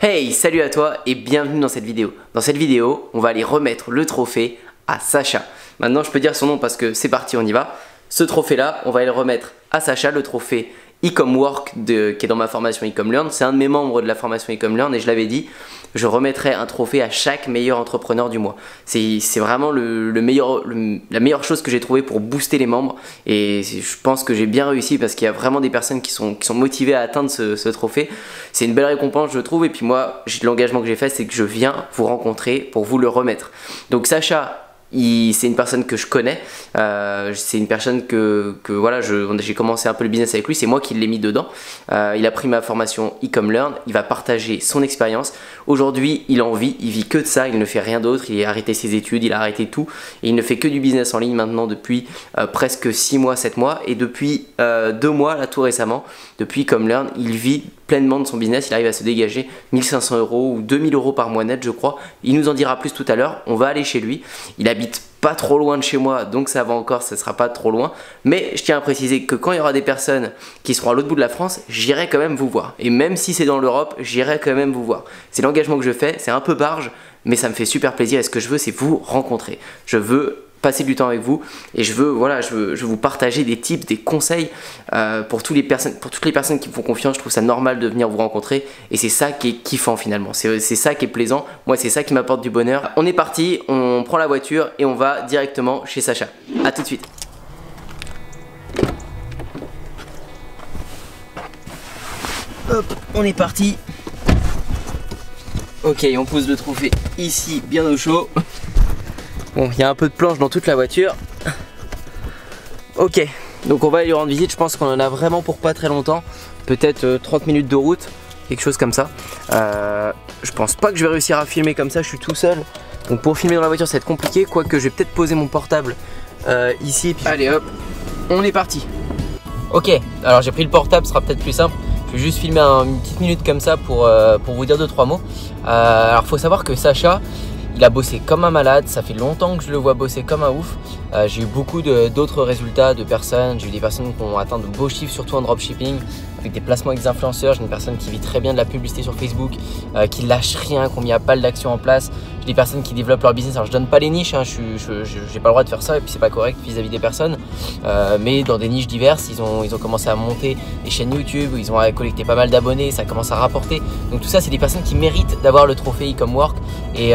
Hey, salut à toi et bienvenue dans cette vidéo. Dans cette vidéo, on va aller remettre le trophée à Sacha. Maintenant, je peux dire son nom parce que c'est parti, on y va. Ce trophée-là, on va aller le remettre à Sacha, le trophée Ecom Work qui est dans ma formation Ecom Learn. C'est un de mes membres de la formation Ecom Learn et je l'avais dit, je remettrai un trophée à chaque meilleur entrepreneur du mois. C'est vraiment la meilleure chose que j'ai trouvé pour booster les membres et je pense que j'ai bien réussi parce qu'il y a vraiment des personnes qui sont motivées à atteindre ce trophée. C'est une belle récompense, je trouve, et puis moi, l'engagement que j'ai fait, c'est que je viens vous rencontrer pour vous le remettre. Donc Sacha, c'est une personne que je connais, c'est une personne que voilà, j'ai commencé un peu le business avec lui, c'est moi qui l'ai mis dedans. Il a pris ma formation Ecom Learn, il va partager son expérience. Aujourd'hui, il en vit, il vit que de ça, il ne fait rien d'autre, il a arrêté ses études, il a arrêté tout, et il ne fait que du business en ligne maintenant depuis presque 6 mois, 7 mois, et depuis 2 mois, là tout récemment, depuis Ecom Learn, il vit pleinement de son business, il arrive à se dégager 1500 € ou 2000 € par mois net, je crois. Il nous en dira plus tout à l'heure, on va aller chez lui. Il habite pas trop loin de chez moi, donc ça va encore, ça sera pas trop loin. Mais je tiens à préciser que quand il y aura des personnes qui seront à l'autre bout de la France, j'irai quand même vous voir. Et même si c'est dans l'Europe, j'irai quand même vous voir. C'est l'engagement que je fais, c'est un peu barge, mais ça me fait super plaisir et ce que je veux, c'est vous rencontrer. Je veux passer du temps avec vous et je veux vous partager des tips, des conseils pour toutes les personnes qui me font confiance. Je trouve ça normal de venir vous rencontrer et c'est ça qui est kiffant finalement, c'est ça qui est plaisant. Moi, c'est ça qui m'apporte du bonheur. On est parti, on prend la voiture et on va directement chez Sacha. A tout de suite. Hop, on est parti. Ok, on pose le trophée ici, bien au chaud. Bon, il y a un peu de planche dans toute la voiture. Ok, donc on va aller lui rendre visite. Je pense qu'on en a vraiment pour pas très longtemps. Peut-être 30 minutes de route, quelque chose comme ça. Je pense pas que je vais réussir à filmer comme ça, je suis tout seul. Donc pour filmer dans la voiture, ça va être compliqué. Quoique je vais peut-être poser mon portable ici. Et puis... Allez hop, on est parti. Ok, alors j'ai pris le portable, ce sera peut-être plus simple. Je vais juste filmer une petite minute comme ça pour vous dire 2-3 mots. Alors faut savoir que Sacha, il a bossé comme un malade, ça fait longtemps que je le vois bosser comme un ouf. J'ai eu beaucoup d'autres résultats de personnes, j'ai eu des personnes qui ont atteint de beaux chiffres, surtout en dropshipping, avec des placements avec des influenceurs. J'ai une personne qui vit très bien de la publicité sur Facebook, qui lâche rien, qui ont mis à pas d'action en place. J'ai des personnes qui développent leur business. Alors je donne pas les niches, hein, j'ai pas le droit de faire ça et puis c'est pas correct vis-à-vis des personnes. Mais dans des niches diverses, ils ont commencé à monter des chaînes YouTube, où ils ont collecté pas mal d'abonnés, ça commence à rapporter. Donc tout ça, c'est des personnes qui méritent d'avoir le trophée Ecom Work. Et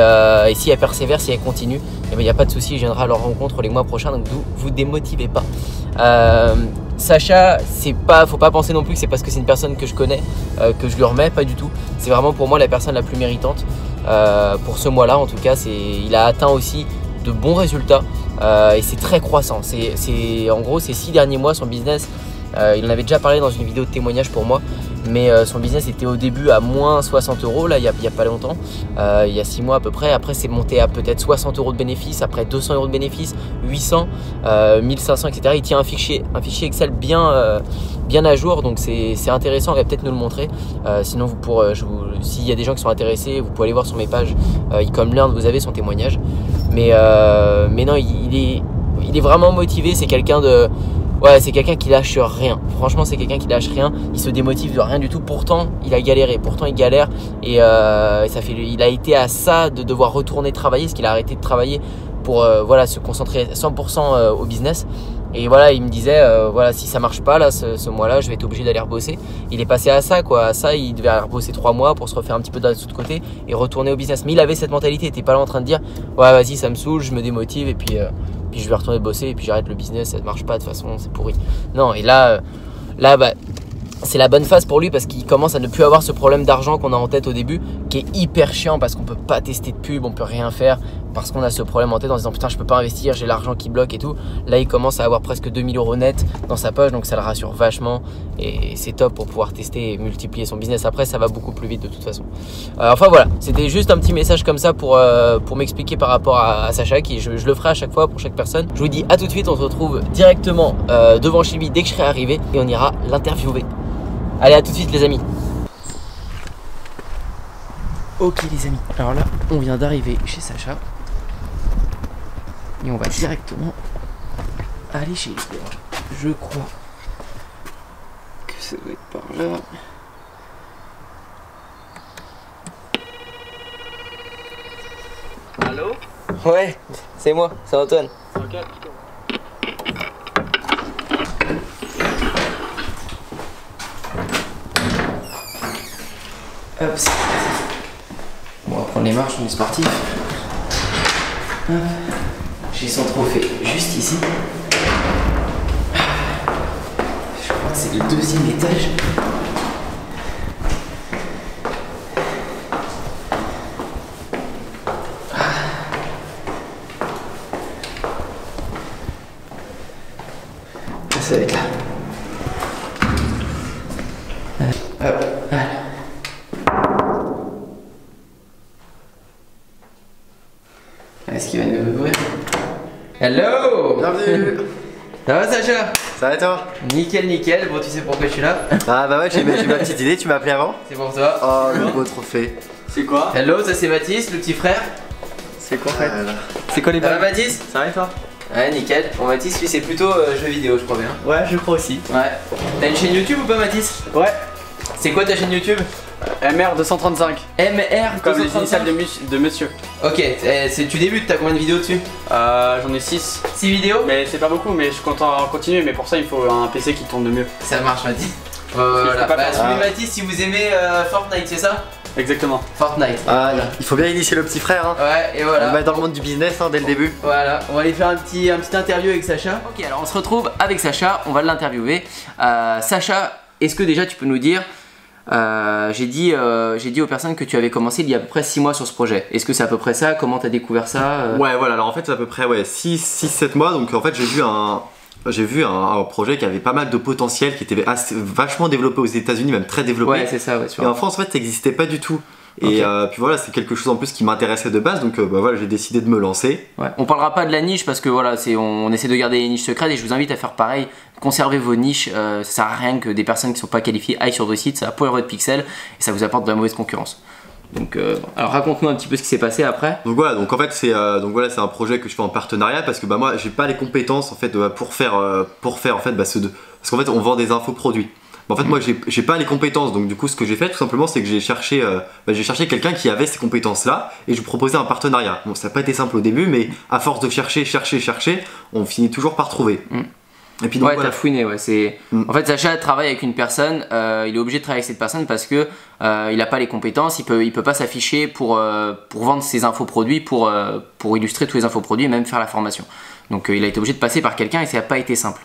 si elles persévèrent, si elles continuent, il n'y a pas de souci, je viendrai à leur rencontre les mois prochains, donc vous démotivez pas. Sacha, faut pas penser non plus que c'est parce que c'est une personne que je connais que je lui remets, pas du tout. C'est vraiment pour moi la personne la plus méritante pour ce mois-là. En tout cas, il a atteint aussi de bons résultats et c'est très croissant. En gros, ces 6 derniers mois, son business, il en avait déjà parlé dans une vidéo de témoignage pour moi. Mais son business était au début à moins 60 €, là il y a pas longtemps, il y a 6 mois à peu près. Après c'est monté à peut-être 60 € de bénéfices, après 200 € de bénéfices, 800, 1500, etc. Il tient un fichier Excel bien à jour, donc c'est intéressant, on va peut-être nous le montrer. Sinon s'il y a des gens qui sont intéressés, vous pouvez aller voir sur mes pages Ecom Learn, vous avez son témoignage. Mais non, il est vraiment motivé, c'est quelqu'un de... Ouais, c'est quelqu'un qui lâche rien. Franchement, c'est quelqu'un qui lâche rien. Il se démotive de rien du tout. Pourtant, il a galéré. Pourtant, il galère. Et il a été à ça de devoir retourner travailler, parce qu'il a arrêté de travailler pour se concentrer 100% au business. Et voilà, il me disait, voilà, si ça marche pas là, ce mois-là, je vais être obligé d'aller rebosser. Il est passé à ça, quoi. À ça, il devait aller rebosser 3 mois pour se refaire un petit peu de côté et retourner au business. Mais il avait cette mentalité. Il était pas là en train de dire, ouais, vas-y, ça me saoule, je me démotive et puis je vais retourner bosser et puis j'arrête le business, ça ne marche pas de toute façon, c'est pourri. Non, et là c'est la bonne phase pour lui parce qu'il commence à ne plus avoir ce problème d'argent qu'on a en tête au début, qui est hyper chiant parce qu'on peut pas tester de pub, on peut rien faire parce qu'on a ce problème en tête en disant putain, je peux pas investir, j'ai l'argent qui bloque et tout. Là, il commence à avoir presque 2000 € net dans sa poche, donc ça le rassure vachement et c'est top pour pouvoir tester et multiplier son business. Après, ça va beaucoup plus vite de toute façon. Enfin voilà, c'était juste un petit message comme ça pour m'expliquer par rapport à Sacha, qui je le ferai à chaque fois pour chaque personne. Je vous dis à tout de suite, on se retrouve directement devant chez lui dès que je serai arrivé et on ira l'interviewer. Allez, à tout de suite les amis. Ok les amis, alors là on vient d'arriver chez Sacha et on va directement aller chez lui. Je crois que ça doit être par là. Allô? Ouais, c'est moi, c'est Antoine. Ok. Hop, c'est parti. Bon, on va prendre les marches, on est sportif. Hop. J'ai son trophée juste ici. Je crois que c'est le 2e étage. Ça va être là. Hop, voilà. Est-ce qu'il va nous ouvrir? Hello! Bienvenue. Ça va Sacha? Ça va et toi? Nickel, nickel. Bon, tu sais pourquoi je suis là? Ah bah ouais, j'ai ma petite idée, tu m'as appelé avant? C'est pour toi. Oh, le beau trophée. C'est quoi? Hello, ça c'est Mathis, le petit frère. C'est quoi en fait? C'est quoi les Ça va balles? Mathis? Ça va et toi? Ouais, nickel. Bon, Mathis, lui, c'est plutôt jeux vidéo, je crois bien. Ouais, je crois aussi. Ouais. T'as une chaîne YouTube ou pas, Mathis? Ouais. C'est quoi ta chaîne YouTube? MR235. MR Comme les 235. initiales de monsieur. Ok, tu débutes, t'as combien de vidéos dessus? J'en ai 6. 6 vidéos? Mais c'est pas beaucoup, mais je compte en continuer. Mais pour ça, il faut un PC qui tourne de mieux. Ça marche, Mathis. je Voilà, peux pas bah, faire suivez ça. Mathis si vous aimez Fortnite, c'est ça? Exactement. Fortnite. Ah, il faut bien initier le petit frère. Hein. Ouais, et On voilà. va mettre dans le monde du business hein, dès le début. Voilà, on va aller faire un petit interview avec Sacha. Ok, alors on se retrouve avec Sacha, on va l'interviewer. Sacha, est-ce que déjà tu peux nous dire, j'ai dit aux personnes que tu avais commencé il y a à peu près 6 mois sur ce projet. Est-ce que c'est à peu près ça? Comment tu as découvert ça? Ouais, voilà, alors en fait, c'est à peu près 6-7 mois. Donc en fait, j'ai vu un projet qui avait pas mal de potentiel, qui était vachement développé aux États-Unis, même très développé. Ouais, c'est ça, ouais, Et en France, en fait, ça n'existait pas du tout. Et puis voilà, c'est quelque chose en plus qui m'intéressait de base, donc bah, voilà, j'ai décidé de me lancer. Ouais. On parlera pas de la niche parce que voilà, on essaie de garder les niches secrètes et je vous invite à faire pareil. Conservez vos niches, ça sert à rien que des personnes qui sont pas qualifiées aillent sur votre site, ça va pourrir votre pixel et ça vous apporte de la mauvaise concurrence. Donc, alors raconte-nous un petit peu ce qui s'est passé après. Donc voilà, donc en fait c'est c'est un projet que je fais en partenariat parce que bah moi j'ai pas les compétences en fait pour faire en fait parce qu'en fait on vend des infoproduits. En fait moi j'ai pas les compétences, donc du coup ce que j'ai fait tout simplement c'est que j'ai cherché quelqu'un qui avait ces compétences là et je lui proposais un partenariat. Bon ça n'a pas été simple au début mais à force de chercher, on finit toujours par trouver. Et puis donc, ouais, voilà. t'as fouiné, ouais. En fait, Sacha travaille avec une personne, il est obligé de travailler avec cette personne parce que il a pas les compétences, il peut pas s'afficher pour vendre ses infoproduits, pour illustrer tous les infoproduits et même faire la formation. Donc il a été obligé de passer par quelqu'un et ça n'a pas été simple.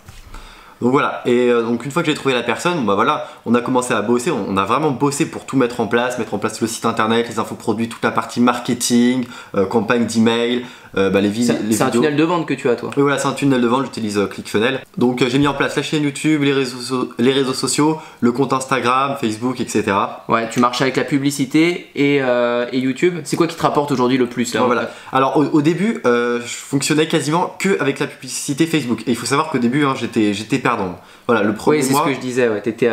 Donc voilà, et donc une fois que j'ai trouvé la personne, bah voilà, on a commencé à bosser, on a vraiment bossé pour tout mettre en place le site internet, les infoproduits, toute la partie marketing, campagne d'email, les vidéos. C'est un tunnel de vente que tu as toi. Oui voilà, c'est un tunnel de vente, j'utilise ClickFunnels. Donc j'ai mis en place la chaîne YouTube, les réseaux sociaux, le compte Instagram, Facebook, etc. Ouais, tu marches avec la publicité et YouTube. C'est quoi qui te rapporte aujourd'hui le plus là? Ouais, voilà. Alors au début, je fonctionnais quasiment que avec la publicité Facebook. Et il faut savoir qu'au début, hein, j'étais perdant. Voilà, le premier oui, c'est mois. ce que je disais, ouais, t'étais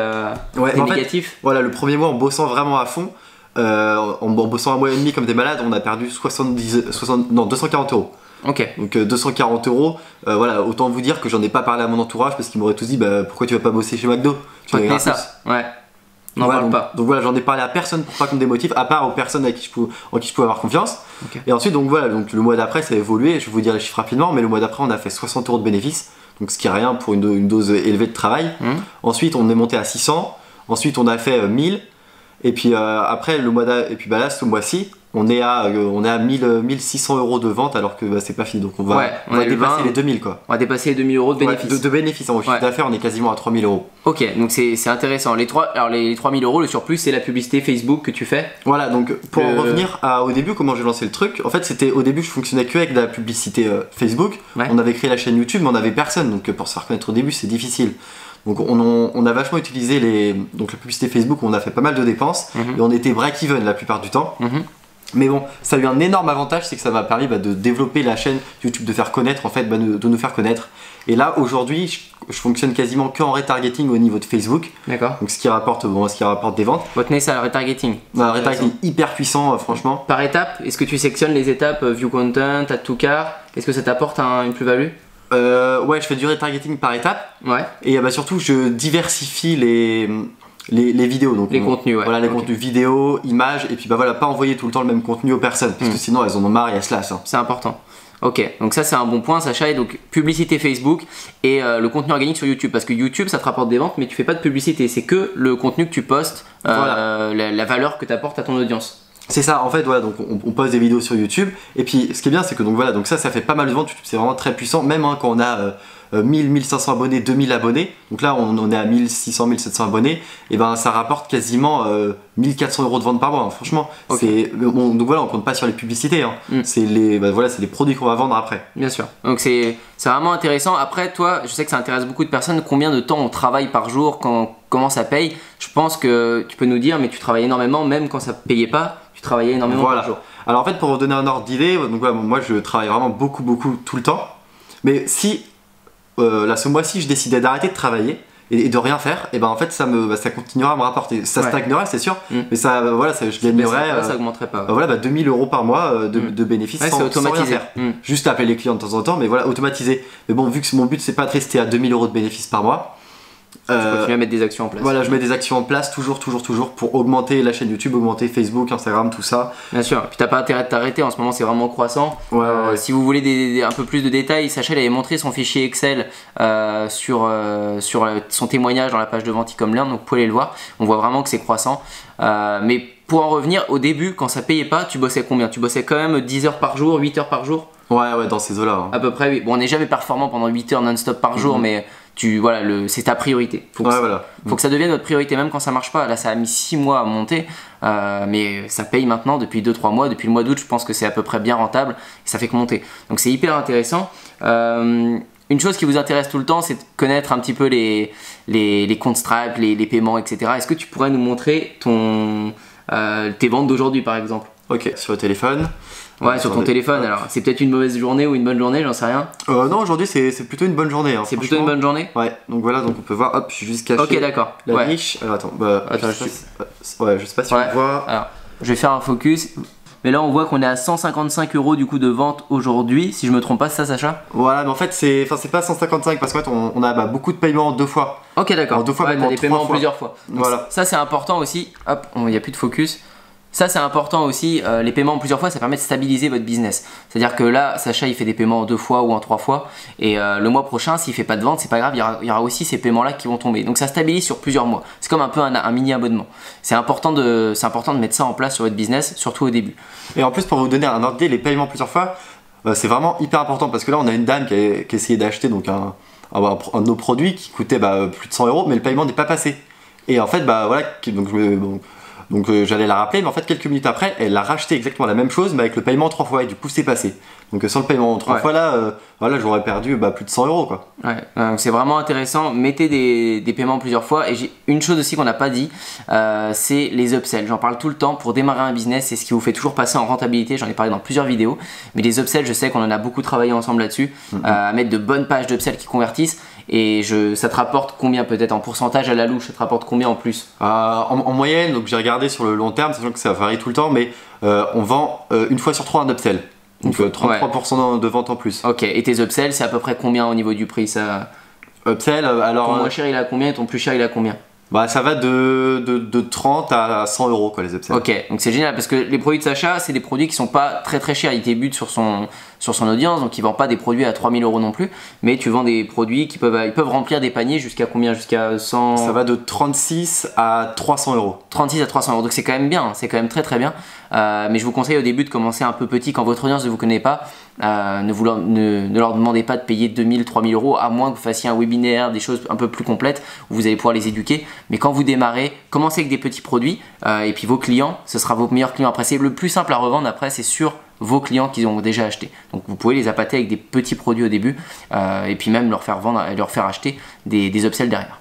négatif. Voilà, le premier mois en bossant vraiment à fond, en bossant un mois et demi comme des malades, on a perdu 240 euros. Ok. Donc 240 euros, voilà, autant vous dire que j'en ai pas parlé à mon entourage parce qu'ils m'auraient tous dit bah, pourquoi tu vas pas bosser chez McDo? Tu vas gagner ça. plus. Ouais. N'en Voilà, parle pas. donc voilà, j'en ai parlé à personne pour pas qu'on me démotive, à part aux personnes en qui je pouvais avoir confiance. Okay. Et ensuite, donc voilà, donc le mois d'après ça a évolué, je vais vous dire les chiffres rapidement, mais le mois d'après on a fait 60 euros de bénéfices, donc ce qui est rien pour une dose élevée de travail. Ensuite on est monté à 600, ensuite on a fait 1000, et puis après le mois et puis bah là ce mois-ci on est à 1600 euros de vente alors que bah, c'est pas fini, donc on va dépasser les 2000 quoi. On va dépasser les 2000 euros de bénéfices. Ouais, de bénéfices, en chiffre d'affaires on est quasiment à 3000 euros. Ok, donc c'est intéressant. Les 3000 euros, le surplus, c'est la publicité Facebook que tu fais. Voilà, donc pour en revenir au début, comment j'ai lancé le truc, en fait c'était au début je fonctionnais que avec de la publicité Facebook. Ouais. On avait créé la chaîne YouTube mais on avait personne, donc pour se faire connaître au début c'est difficile. Donc on a vachement utilisé la publicité Facebook, on a fait pas mal de dépenses et on était break-even la plupart du temps. Mais bon, ça a eu un énorme avantage, c'est que ça m'a permis de développer la chaîne YouTube, de faire connaître, en fait, de nous faire connaître. Et là, aujourd'hui, je fonctionne quasiment que en retargeting au niveau de Facebook. D'accord. Donc ce qui rapporte des ventes. Votre nez, c'est le retargeting. Un retargeting hyper puissant, franchement. Par étape, est-ce que tu sectionnes les étapes view content, add to cart? Est-ce que ça t'apporte une plus-value? Ouais, je fais du retargeting par étape. Ouais. Et surtout, je diversifie les vidéos, donc les contenus, ouais. Voilà, les contenus vidéo, images, et puis bah voilà, pas envoyer tout le temps le même contenu aux personnes, parce que sinon elles en ont marre et elles se lassent. C'est important. Ok, donc ça c'est un bon point, Sacha. Et donc publicité Facebook et le contenu organique sur YouTube, parce que YouTube ça te rapporte des ventes, mais tu fais pas de publicité, c'est que le contenu que tu postes, voilà. la valeur que tu apportes à ton audience. C'est ça, en fait, voilà, donc on poste des vidéos sur YouTube, et puis ce qui est bien, c'est que donc voilà, donc ça fait pas mal de ventes, YouTube c'est vraiment très puissant, même hein, quand on a 1000, 1500 abonnés, 2000 abonnés, donc là on est à 1600, 1700 abonnés, et ben ça rapporte quasiment 1400 € de vente par mois, hein, franchement. Okay. Donc voilà, on compte pas sur les publicités, hein. C'est les produits qu'on va vendre après. Bien sûr, donc c'est vraiment intéressant. Après, toi, je sais que ça intéresse beaucoup de personnes, combien de temps on travaille par jour, comment ça paye. Je pense que tu peux nous dire, mais tu travailles énormément, même quand ça payait pas, tu travaillais énormément par jour. Alors en fait, pour vous donner un ordre d'idée, donc voilà, moi je travaille vraiment beaucoup tout le temps, mais si là ce mois-ci je décidais d'arrêter de travailler et de rien faire, et ben en fait ça continuera à me rapporter, ça stagnerait c'est sûr, mais ça je gagnerais, ça augmenterait pas. Voilà, 2000 € par mois de bénéfices sans rien faire. Juste appeler les clients de temps en temps, mais voilà, automatisé. Mais bon, vu que mon but c'est pas de rester à 2000 € de bénéfices par mois, tu continues à mettre des actions en place. Voilà, je mets des actions en place toujours pour augmenter la chaîne YouTube, augmenter Facebook, Instagram, tout ça. Bien sûr, et puis t'as pas intérêt de t'arrêter, en ce moment c'est vraiment croissant. Si vous voulez un peu plus de détails, Sacha avait montré son fichier Excel sur son témoignage dans la page de vente e-com-learn, donc vous pouvez aller le voir, on voit vraiment que c'est croissant. Mais pour en revenir, au début, quand ça payait pas, tu bossais combien? Tu bossais quand même 10 heures par jour, 8 heures par jour? Ouais, dans ces eaux-là. Hein. À peu près, oui. Bon, on n'est jamais performant pendant 8 heures non-stop par jour, mais c'est ta priorité. Faut que ça devienne notre priorité, même quand ça marche pas. Là, ça a mis 6 mois à monter, mais ça paye maintenant depuis 2-3 mois. Depuis le mois d'août, je pense que c'est à peu près bien rentable et ça fait que monter. Donc, c'est hyper intéressant. Une chose qui vous intéresse tout le temps, c'est de connaître un petit peu les comptes Stripe, les paiements, etc. Est-ce que tu pourrais nous montrer tes ventes d'aujourd'hui, par exemple? Ok, sur le téléphone. Ouais, sur ton téléphone. Alors, c'est peut-être une mauvaise journée ou une bonne journée, j'en sais rien. Non, aujourd'hui c'est plutôt une bonne journée. Hein, c'est plutôt une bonne journée. Ouais, donc voilà, donc on peut voir. Hop, je suis juste caché. Ok, d'accord. La niche. Alors attends, je sais pas si on voit. Alors, je vais faire un focus. Mais là, on voit qu'on est à 155 € du coup de vente aujourd'hui, si je me trompe pas, c'est ça, Sacha? Voilà, mais en fait, c'est pas 155 parce qu'en fait, on a beaucoup de paiements en 2 fois. Ok, d'accord. 2 fois, t'as des paiements en plusieurs fois. Donc, voilà. Ça, c'est important aussi. Hop, il n'y a plus de focus. Ça c'est important aussi, les paiements en plusieurs fois ça permet de stabiliser votre business. C'est à dire que là Sacha il fait des paiements en 2 fois ou en 3 fois et le mois prochain s'il fait pas de vente c'est pas grave, il y aura aussi ces paiements là qui vont tomber. Donc ça stabilise sur plusieurs mois. C'est comme un peu un mini abonnement. C'est important de mettre ça en place sur votre business, surtout au début. Et en plus pour vous donner un ordre d'idée, les paiements plusieurs fois c'est vraiment hyper important parce que là on a une dame qui a essayé d'acheter donc un de nos produits qui coûtait plus de 100 € mais le paiement n'est pas passé. Et en fait voilà, donc j'allais la rappeler, mais en fait quelques minutes après, elle a racheté exactement la même chose, mais avec le paiement 3 fois, et du coup c'est passé. Donc sans le paiement 3 fois là, voilà, j'aurais perdu plus de 100 € quoi. Ouais, c'est vraiment intéressant, mettez des paiements plusieurs fois, et j'ai une chose aussi qu'on n'a pas dit, c'est les upsells. J'en parle tout le temps, pour démarrer un business, c'est ce qui vous fait toujours passer en rentabilité, j'en ai parlé dans plusieurs vidéos, mais les upsells, je sais qu'on en a beaucoup travaillé ensemble là-dessus, à mettre de bonnes pages d'upsells qui convertissent. Et ça te rapporte combien peut-être en pourcentage à la louche? Ça te rapporte combien en plus? En moyenne, donc j'ai regardé sur le long terme, sachant que ça varie tout le temps, mais on vend 1 fois sur 3 un upsell. Donc 33% de vente en plus. Ok, et tes upsells, c'est à peu près combien au niveau du prix ça? Upsell, alors. Ton moins cher il a combien et ton plus cher il a combien? Ça va de 30 à 100 € quoi les upsells. Ok, donc c'est génial parce que les produits de Sacha, c'est des produits qui sont pas très chers. Il débute sur son audience, donc il vend pas des produits à 3000 € non plus, mais tu vends des produits qui peuvent remplir des paniers jusqu'à combien? Jusqu'à 100. Ça va de 36 à 300 €. 36 à 300 €, donc c'est quand même bien, c'est quand même très bien. Mais je vous conseille au début de commencer un peu petit quand votre audience ne vous connaît pas. Ne leur demandez pas de payer 2000, 3000 €, à moins que vous fassiez un webinaire, des choses un peu plus complètes où vous allez pouvoir les éduquer. Mais quand vous démarrez, commencez avec des petits produits et puis vos clients, ce sera vos meilleurs clients. Après, c'est le plus simple à revendre après, c'est sur vos clients qui ont déjà acheté. Donc vous pouvez les appâter avec des petits produits au début et puis même leur faire vendre et leur faire acheter des upsells derrière.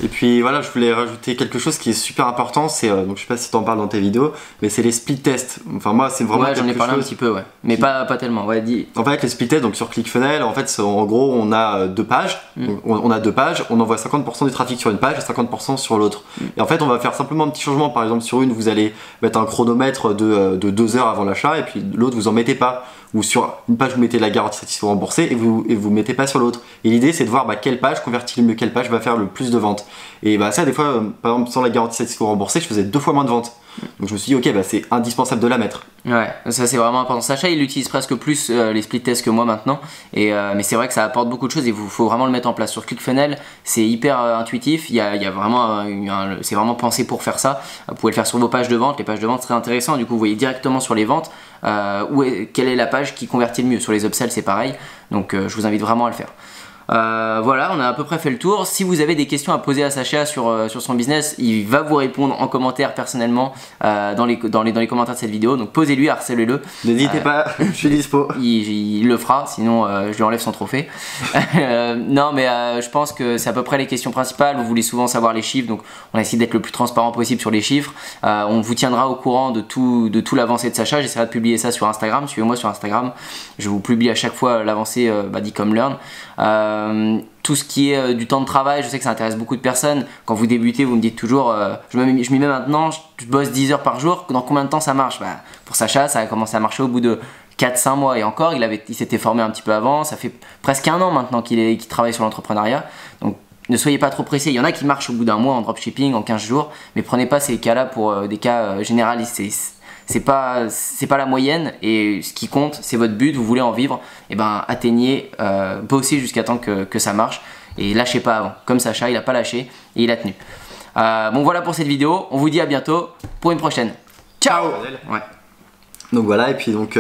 Et puis voilà, je voulais rajouter quelque chose qui est super important, c'est donc je sais pas si tu en parles dans tes vidéos, mais c'est les split tests. Enfin moi c'est vraiment j'en ai parlé un petit peu mais pas tellement. Ouais, dis. En fait les split tests donc sur ClickFunnels, en fait en gros on a 2 pages, donc, on a 2 pages, on envoie 50% du trafic sur une page et 50% sur l'autre. Et en fait on va faire simplement un petit changement, par exemple sur une vous allez mettre un chronomètre de 2 heures avant l'achat et puis l'autre vous en mettez pas. où sur une page vous mettez la garantie satisfait remboursée et vous mettez pas sur l'autre. Et l'idée c'est de voir quelle page convertit le mieux, quelle page va faire le plus de ventes. Et ça des fois, par exemple sans la garantie satisfait remboursée, je faisais 2 fois moins de ventes. Donc je me suis dit ok c'est indispensable de la mettre. Ouais, ça c'est vraiment important. Sacha il utilise presque plus les split tests que moi maintenant, mais c'est vrai que ça apporte beaucoup de choses et il faut vraiment le mettre en place. Sur ClickFunnels c'est hyper intuitif, il y a vraiment c'est vraiment pensé pour faire ça. Vous pouvez le faire sur vos pages de vente, les pages de vente c'est très intéressant, du coup vous voyez directement sur les ventes quelle est la page qui convertit le mieux. Sur les upsells c'est pareil, donc je vous invite vraiment à le faire. Voilà, on a à peu près fait le tour. Si vous avez des questions à poser à Sacha sur son business, il va vous répondre en commentaire personnellement dans les commentaires de cette vidéo. Donc posez-lui, harcelez-le. N'hésitez pas, je suis dispo. Il le fera, sinon je lui enlève son trophée. Non, mais je pense que c'est à peu près les questions principales. Vous voulez souvent savoir les chiffres, donc on a essayé d'être le plus transparent possible sur les chiffres. On vous tiendra au courant de tout l'avancée de Sacha. J'essaierai de publier ça sur Instagram. Suivez-moi sur Instagram. Je vous publie à chaque fois l'avancée d'Ecom Learn. Tout ce qui est du temps de travail, je sais que ça intéresse beaucoup de personnes. Quand vous débutez, vous me dites toujours je m'y mets maintenant, je bosse 10 heures par jour, dans combien de temps ça marche? Pour Sacha, ça a commencé à marcher au bout de 4-5 mois et encore, il s'était formé un petit peu avant, ça fait presque 1 an maintenant qu'il travaille sur l'entrepreneuriat. Donc ne soyez pas trop pressés, il y en a qui marchent au bout d'un mois en dropshipping, en 15 jours, mais prenez pas ces cas-là pour des cas généralistes. C'est pas la moyenne et ce qui compte c'est votre but, vous voulez en vivre, et atteignez, bossez jusqu'à temps que ça marche et lâchez pas avant. Comme Sacha, il a pas lâché et il a tenu. Bon voilà pour cette vidéo, on vous dit à bientôt pour une prochaine. Ciao. Ouais. Donc voilà et puis donc